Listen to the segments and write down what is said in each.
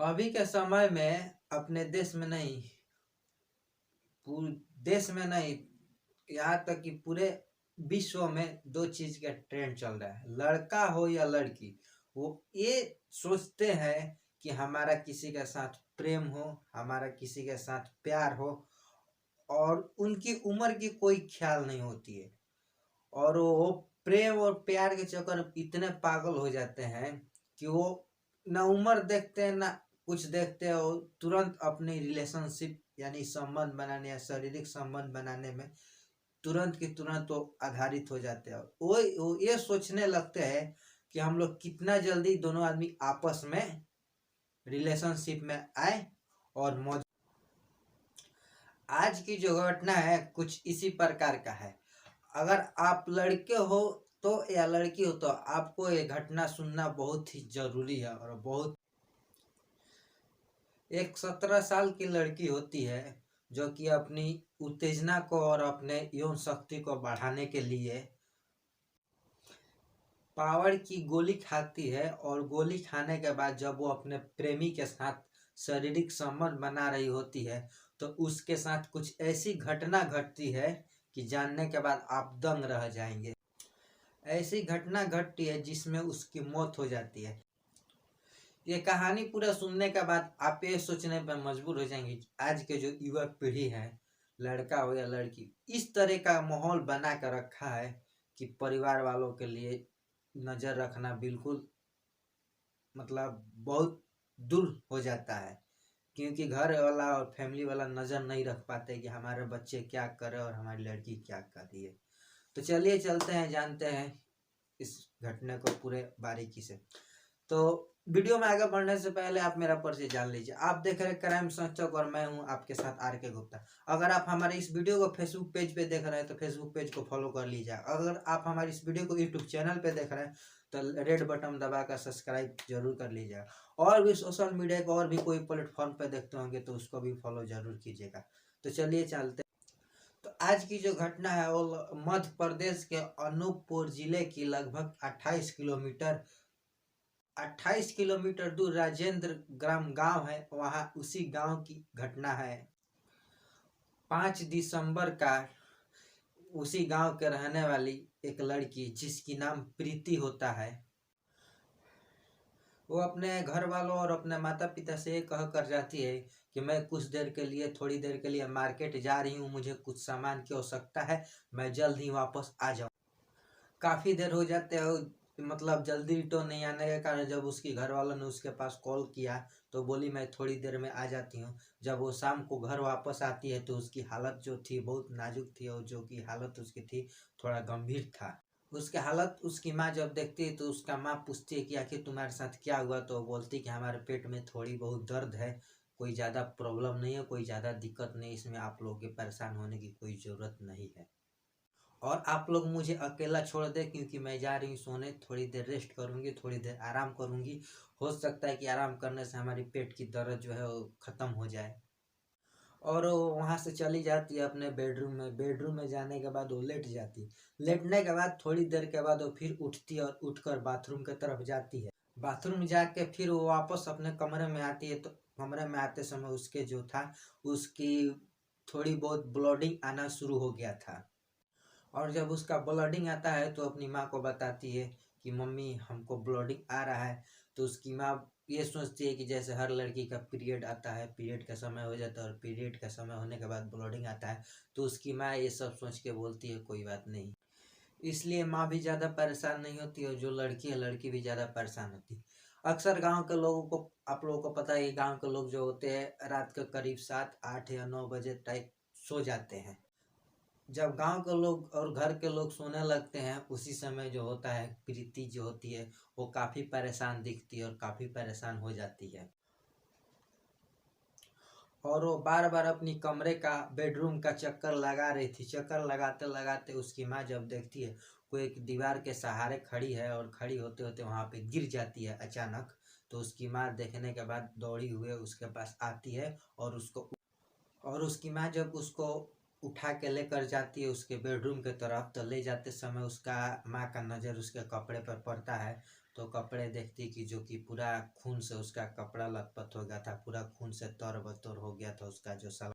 अभी के समय में अपने देश में नहीं, पूरे देश में नहीं, यहाँ तक कि पूरे विश्व में दो चीज का ट्रेंड चल रहा है। लड़का हो या लड़की, वो ये सोचते हैं कि हमारा किसी के साथ प्रेम हो, हमारा किसी के साथ प्यार हो, और उनकी उम्र की कोई ख्याल नहीं होती है। और वो प्रेम और प्यार के चक्कर में इतने पागल हो जाते हैं कि वो ना उम्र देखते हैं ना कुछ देखते हैं, और तुरंत अपनी रिलेशनशिप यानी संबंध बनाने या शारीरिक संबंध बनाने में तुरंत की तुरंत वो आधारित हो जाते हैं। वो ये सोचने लगते हैं कि हम लोग कितना जल्दी दोनों आदमी आपस में रिलेशनशिप में आए और मौज। आज की जो घटना है कुछ इसी प्रकार का है। अगर आप लड़के हो तो या लड़की हो तो आपको ये घटना सुनना बहुत ही जरूरी है। और बहुत, एक 17 साल की लड़की होती है जो कि अपनी उत्तेजना को और अपने यौन शक्ति को बढ़ाने के लिए पावर की गोली खाती है, और गोली खाने के बाद जब वो अपने प्रेमी के साथ शारीरिक संबंध बना रही होती है तो उसके साथ कुछ ऐसी घटना घटती है कि जानने के बाद आप दंग रह जाएंगे। ऐसी घटना घटती है जिसमें उसकी मौत हो जाती है। ये कहानी पूरा सुनने के बाद आप ये सोचने पर मजबूर हो जाएंगे कि आज के जो युवा पीढ़ी है, लड़का हो या लड़की, इस तरह का माहौल बना कर रखा है कि परिवार वालों के लिए नज़र रखना बिल्कुल मतलब बहुत दूर हो जाता है। क्योंकि घर वाला और फैमिली वाला नज़र नहीं रख पाते कि हमारे बच्चे क्या कर रहे हैं और हमारी लड़की क्या कर रही है। तो चलिए चलते हैं, जानते हैं इस घटना को पूरे बारीकी से। तो वीडियो में आगे बढ़ने से पहले आप मेरा परिचय जान लीजिए। आप देख रहे हैं क्राइम संचक और मैं हूं आपके साथ आर के गुप्ता। अगर आप हमारे इस वीडियो को फेसबुक पेज पे देख रहे हैं तो फेसबुक पेज को फॉलो कर लीजिए। अगर आप हमारे इस वीडियो को यूट्यूब चैनल पे देख रहे हैं तो रेड बटन दबा कर सब्सक्राइब जरूर कर लीजिएगा। और भी सोशल मीडिया को और भी कोई प्लेटफॉर्म पे देखते होंगे तो उसको भी फॉलो जरूर कीजिएगा। तो चलिए चलते। तो आज की जो घटना है वो मध्य प्रदेश के अनूपपुर जिले की लगभग 28 किलोमीटर दूर राजेंद्र ग्राम गांव है, वहां उसी गांव की घटना है। 5 दिसंबर का उसी गांव के रहने वाली एक लड़की जिसकी नाम प्रीति होता है, वो अपने घर वालों और अपने माता पिता से कह कर जाती है कि मैं कुछ देर के लिए, थोड़ी देर के लिए मार्केट जा रही हूँ, मुझे कुछ सामान की आवश्यकता है, मैं जल्द ही वापस आ जाऊँ। काफ़ी देर हो जाते हो, मतलब जल्दी रिटर्न नहीं आने के कारण जब उसकी घर वालों ने उसके पास कॉल किया तो बोली मैं थोड़ी देर में आ जाती हूँ। जब वो शाम को घर वापस आती है तो उसकी हालत जो थी बहुत नाजुक थी, और जो कि हालत उसकी थी थोड़ा गंभीर था। उसकी हालत उसकी माँ जब देखती है तो उसका माँ पूछती है कि आखिर तुम्हारे साथ क्या हुआ, तो बोलती कि हमारे पेट में थोड़ी बहुत दर्द है, कोई ज़्यादा प्रॉब्लम नहीं है, कोई ज़्यादा दिक्कत नहीं, इसमें आप लोगों के परेशान होने की कोई ज़रूरत नहीं है, और आप लोग मुझे अकेला छोड़ दे क्योंकि मैं जा रही हूँ सोने, थोड़ी देर रेस्ट करूँगी, थोड़ी देर आराम करूँगी, हो सकता है कि आराम करने से हमारी पेट की दर्द जो है वो ख़त्म हो जाए। और वो वहाँ से चली जाती है अपने बेडरूम में। बेडरूम में जाने के बाद वो लेट जाती, लेटने के बाद थोड़ी देर के बाद वो फिर उठती है और उठकर बाथरूम की तरफ जाती है। बाथरूम जाके फिर वो वापस अपने कमरे में आती है, तो कमरे में आते समय उसके जो था उसकी थोड़ी बहुत ब्लीडिंग आना शुरू हो गया था। और जब उसका ब्लडिंग आता है तो अपनी माँ को बताती है कि मम्मी हमको ब्लडिंग आ रहा है। तो उसकी माँ ये सोचती है कि जैसे हर लड़की का पीरियड आता है, पीरियड का समय हो जाता है, और पीरियड का समय होने के बाद ब्लडिंग आता है, तो उसकी माँ ये सब सोच के बोलती है कोई बात नहीं। इसलिए माँ भी ज़्यादा परेशान नहीं होती, और जो लड़की है लड़की भी ज़्यादा परेशान होती। अक्सर गांव के लोगों को, आप लोगों को पता है, गांव के लोग जो होते हैं रात के करीब 7, 8 या 9 बजे टाइप सो जाते हैं। जब गांव के लोग और घर के लोग सोने लगते हैं उसी समय जो होता है प्रीति जो होती है वो काफ़ी परेशान दिखती है और काफ़ी परेशान हो जाती है। और वो बार बार अपनी कमरे का, बेडरूम का चक्कर लगा रही थी। चक्कर लगाते लगाते उसकी माँ जब देखती है कोई एक दीवार के सहारे खड़ी है, और खड़ी होते होते वहाँ पे गिर जाती है अचानक। तो उसकी माँ देखने के बाद दौड़ी हुए उसके पास आती है, और उसकी माँ जब उसको उठा के लेकर जाती है उसके बेडरूम की तरफ, तो ले जाते समय उसका माँ का नज़र उसके कपड़े पर पड़ता है। तो कपड़े देखती कि जो कि पूरा खून से उसका कपड़ा लथपथ हो गया था, पूरा खून से तर-बतर हो गया था उसका जो सलवार।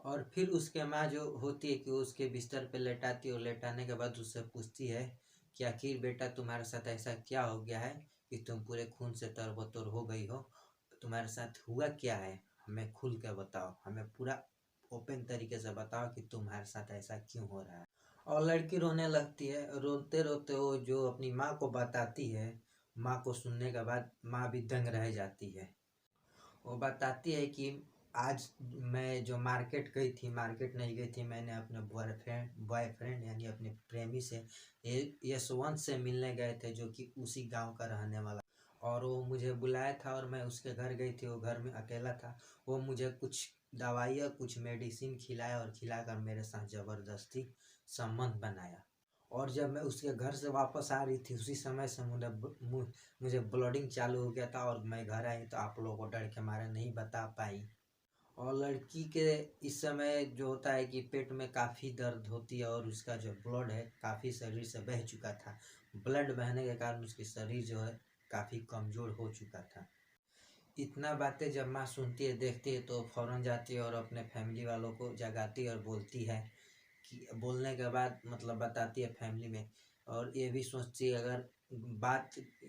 और फिर उसके माँ जो होती है कि वो उसके बिस्तर पे लेटाती है और लेटाने के बाद उससे पूछती है कि आखिर बेटा तुम्हारे साथ ऐसा क्या हो गया है कि तुम पूरे खून से तर-बतर हो गई हो, तुम्हारे साथ हुआ क्या है, हमें खुल के बताओ, हमें पूरा ओपन तरीके से बताओ कि तुम्हारे साथ ऐसा क्यों हो रहा है। और लड़की रोने लगती है, रोते रोते वो जो अपनी माँ को बताती है, माँ को सुनने के बाद माँ भी दंग रह जाती है। वो बताती है कि आज मैं जो मार्केट गई थी, मार्केट नहीं गई थी, मैंने अपने बॉयफ्रेंड यानी अपने प्रेमी से यशवंत से मिलने गए थे, जो कि उसी गांव का रहने वाला। और वो मुझे बुलाया था और मैं उसके घर गई थी, वो घर में अकेला था। वो मुझे कुछ दवाइयाँ कुछ मेडिसिन खिलाया और खिलाकर मेरे साथ ज़बरदस्ती संबंध बनाया। और जब मैं उसके घर से वापस आ रही थी उसी समय से मुझे ब्लीडिंग चालू हो गया था और मैं घर आई तो आप लोगों को डर के मारे नहीं बता पाई। और लड़की के इस समय जो होता है कि पेट में काफ़ी दर्द होती है और उसका जो ब्लड है काफ़ी शरीर से बह चुका था। ब्लड बहने के कारण उसकी शरीर जो है काफ़ी कमज़ोर हो चुका था। इतना बातें जब माँ सुनती है देखती है तो फ़ौरन जाती है और अपने फैमिली वालों को जगाती है और बोलती है कि बोलने के बाद मतलब बताती है फैमिली में। और ये भी सोचती है अगर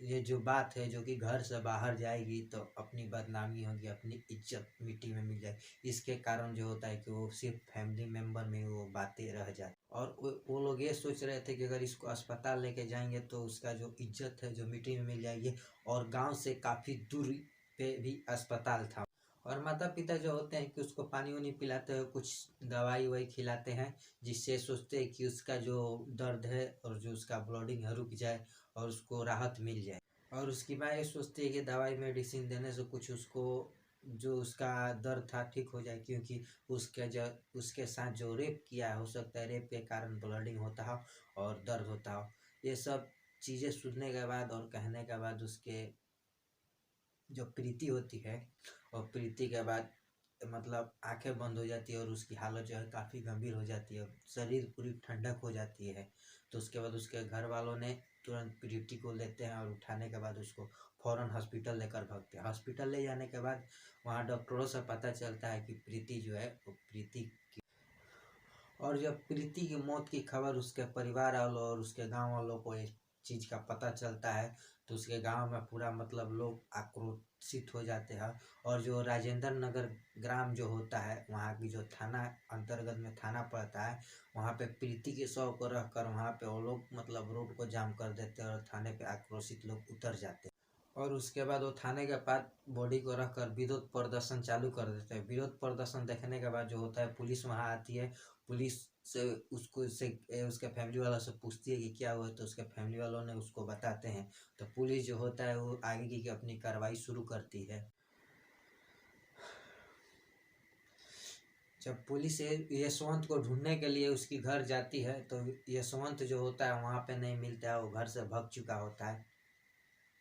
ये जो बात है जो कि घर से बाहर जाएगी तो अपनी बदनामी होगी, अपनी इज्जत मिट्टी में मिल जाएगी। इसके कारण जो होता है कि वो सिर्फ फैमिली मेम्बर में वो बातें रह जाती। और वो लोग ये सोच रहे थे कि अगर इसको अस्पताल लेके जाएंगे तो उसका जो इज्जत है जो मिट्टी में मिल जाएगी। और गांव से काफ़ी दूर पे भी अस्पताल था। और माता पिता जो होते हैं कि उसको पानी वानी पिलाते हैं, कुछ दवाई ववाई खिलाते हैं, जिससे सोचते हैं कि उसका जो दर्द है और जो उसका ब्लीडिंग है रुक जाए और उसको राहत मिल जाए। और उसकी माँ ये सोचती है कि दवाई मेडिसिन देने से कुछ उसको जो उसका दर्द था ठीक हो जाए, क्योंकि उसके साथ जो रेप किया है हो सकता है रेप के कारण ब्लीडिंग होता हो और दर्द होता हो। ये सब चीज़ें सुनने के बाद और कहने के बाद उसके जो प्रीति होती है और प्रीति के बाद मतलब आंखें बंद हो जाती है और उसकी हालत जो है काफ़ी गंभीर हो जाती है, शरीर पूरी ठंडक हो जाती है। तो उसके बाद उसके घर वालों ने तुरंत प्रीति को लेते हैं और उठाने के बाद उसको फ़ौरन हॉस्पिटल लेकर भागते हैं। हॉस्पिटल ले जाने के बाद वहाँ डॉक्टरों से पता चलता है कि प्रीति जो है वो प्रीति की। और जब प्रीति की मौत की खबर उसके परिवार वालों और उसके गांव वालों को इस चीज़ का पता चलता है तो उसके गांव में पूरा मतलब लोग आक्रोशित हो जाते हैं। और जो राजेंद्र नगर ग्राम जो होता है वहाँ की जो थाना अंतर्गत में थाना पड़ता है, वहाँ पे प्रीति के शव को रख कर वहाँ पे वो लोग मतलब रोड को जाम कर देते हैं और थाने पे आक्रोशित लोग उतर जाते हैं। और उसके बाद वो थाने के पास बॉडी को रख कर विरोध प्रदर्शन चालू कर देते हैं। विरोध प्रदर्शन देखने के बाद जो होता है पुलिस वहाँ आती है। पुलिस से उसके फैमिली वालों से पूछती है कि क्या हुआ, तो उसके फैमिली वालों ने उसको बताते हैं। तो पुलिस जो होता है वो आगे की अपनी कार्रवाई शुरू करती है। जब पुलिस यशवंत को ढूंढने के लिए उसकी घर जाती है तो यशवंत जो होता है वहाँ पे नहीं मिलता है, वो घर से भाग चुका होता है।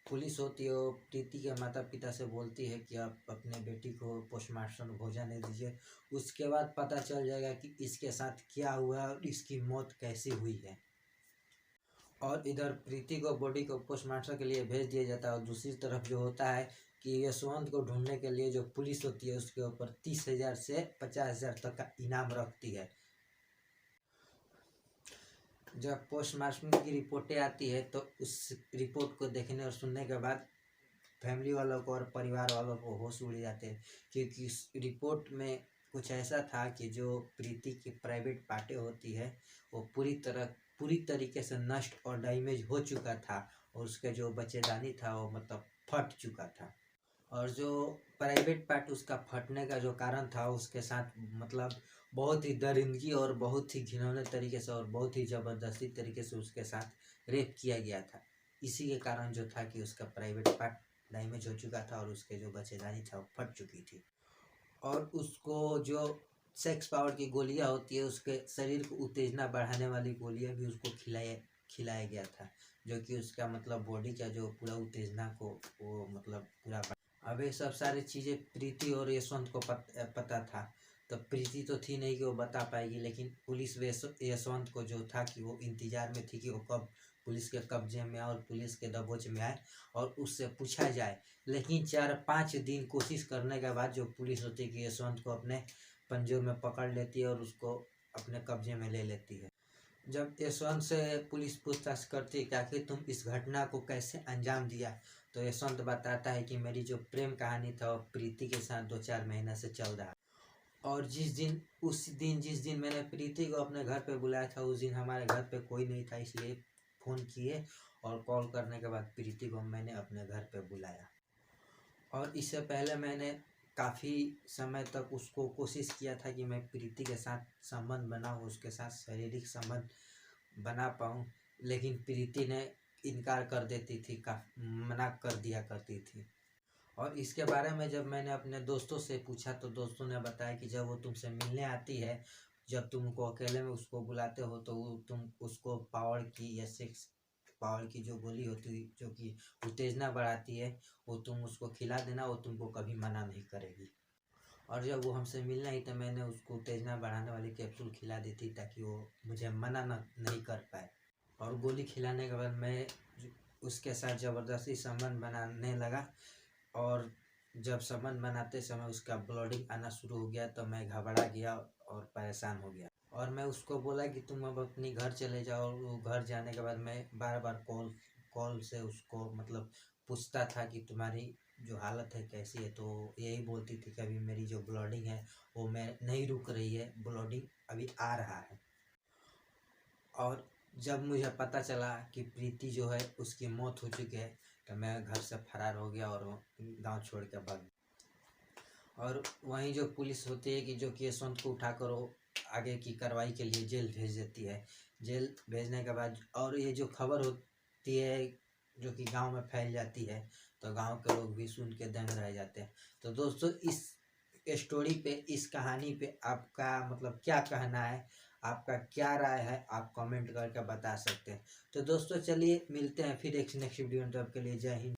पुलिस होती है वो प्रीति के माता पिता से बोलती है कि आप अपने बेटी को पोस्टमार्टम भोजन दे दीजिए, उसके बाद पता चल जाएगा कि इसके साथ क्या हुआ और इसकी मौत कैसे हुई है। और इधर प्रीति को बॉडी को पोस्टमार्टम के लिए भेज दिया जाता है और दूसरी तरफ जो होता है कि यशवंत को ढूंढने के लिए जो पुलिस होती है उसके ऊपर 30,000 से 50,000 तक का इनाम रखती है। जब पोस्टमार्टम की रिपोर्टें आती है तो उस रिपोर्ट को देखने और सुनने के बाद फैमिली वालों को और परिवार वालों को होश उड़ जाते हैं, क्योंकि इस रिपोर्ट में कुछ ऐसा था कि जो प्रीति की प्राइवेट पार्टी होती है वो पूरी तरीके से नष्ट और डैमेज हो चुका था और उसके जो बच्चेदानी था वो मतलब फट चुका था। और जो प्राइवेट पार्ट उसका फटने का जो कारण था उसके साथ मतलब बहुत ही दरिंदगी और बहुत ही घिनौने तरीके से और बहुत ही ज़बरदस्ती तरीके से उसके साथ रेप किया गया था। इसी के कारण जो था कि उसका प्राइवेट पार्ट डैमेज हो चुका था और उसके जो बच्चेदानी था वो फट चुकी थी। और उसको जो सेक्स पावर की गोलियां होती है उसके शरीर को उत्तेजना बढ़ाने वाली गोलियां भी उसको खिलाया गया था, जो कि उसका मतलब बॉडी का जो पूरा उत्तेजना को वो मतलब पूरा। अब ये सब सारी चीज़ें प्रीति और यशवंत को पता था। तो प्रीति तो थी नहीं कि वो बता पाएगी, लेकिन पुलिस यशवंत को जो था कि वो इंतजार में थी कि वो कब पुलिस के कब्जे में आए और पुलिस के दबोच में आए और उससे पूछा जाए। लेकिन 4-5 दिन कोशिश करने के बाद जो पुलिस होती है कि यशवंत को अपने पंजों में पकड़ लेती है और उसको अपने कब्जे में ले लेती है। जब यशवंत से पुलिस पूछताछ करती है कि आखिर तुम इस घटना को कैसे अंजाम दिया, तो यशवंत बताता है कि मेरी जो प्रेम कहानी था वो प्रीति के साथ 2-4 महीने से चल रहा, और जिस दिन मैंने प्रीति को अपने घर पे बुलाया था, उस दिन हमारे घर पे कोई नहीं था, इसलिए फ़ोन किए और कॉल करने के बाद प्रीति को मैंने अपने घर पे बुलाया। और इससे पहले मैंने काफ़ी समय तक उसको कोशिश किया था कि मैं प्रीति के साथ संबंध बनाऊँ, उसके साथ शारीरिक संबंध बना पाऊँ, लेकिन प्रीति ने इनकार कर देती थी, मना कर दिया करती थी। और इसके बारे में जब मैंने अपने दोस्तों से पूछा तो दोस्तों ने बताया कि जब वो तुमसे मिलने आती है, जब तुम उनको अकेले में उसको बुलाते हो, तो तुम उसको पावर की या सेक्स पावर की जो गोली होती है जो कि उत्तेजना बढ़ाती है, वो तुम उसको खिला देना, वो तुमको कभी मना नहीं करेगी। और जब वो हमसे मिलना ही तो मैंने उसको उत्तेजना बढ़ाने वाली कैप्सूल खिला दी थी ताकि वो मुझे मना नहीं कर पाए। और गोली खिलाने के बाद मैं उसके साथ ज़बरदस्ती संबंध बनाने लगा, और जब संबंध बनाते समय उसका ब्लीडिंग आना शुरू हो गया तो मैं घबरा गया और परेशान हो गया। और मैं उसको बोला कि तुम अब अपनी घर चले जाओ। वो घर जाने के बाद मैं बार बार कॉल से उसको मतलब पूछता था कि तुम्हारी जो हालत है कैसी है, तो यही बोलती थी कि अभी मेरी जो ब्लीडिंग है वो मैं नहीं रुक रही है, ब्लीडिंग अभी आ रहा है। और जब मुझे पता चला कि प्रीति जो है उसकी मौत हो चुकी है, तो मैं घर से फरार हो गया और गांव छोड़ के भाग गया। और वहीं जो पुलिस होती है कि जो कि यशवंत को उठाकर वो आगे की कार्रवाई के लिए जेल भेज देती है। जेल भेजने के बाद और ये जो खबर होती है जो कि गांव में फैल जाती है, तो गांव के लोग भी सुन के दंग रह जाते हैं। तो दोस्तों इस स्टोरी पे, इस कहानी पे आपका मतलब क्या कहना है, आपका क्या राय है, आप कमेंट करके बता सकते हैं। तो दोस्तों चलिए मिलते हैं फिर एक नेक्स्ट वीडियो में, तब के लिए जय हिंद।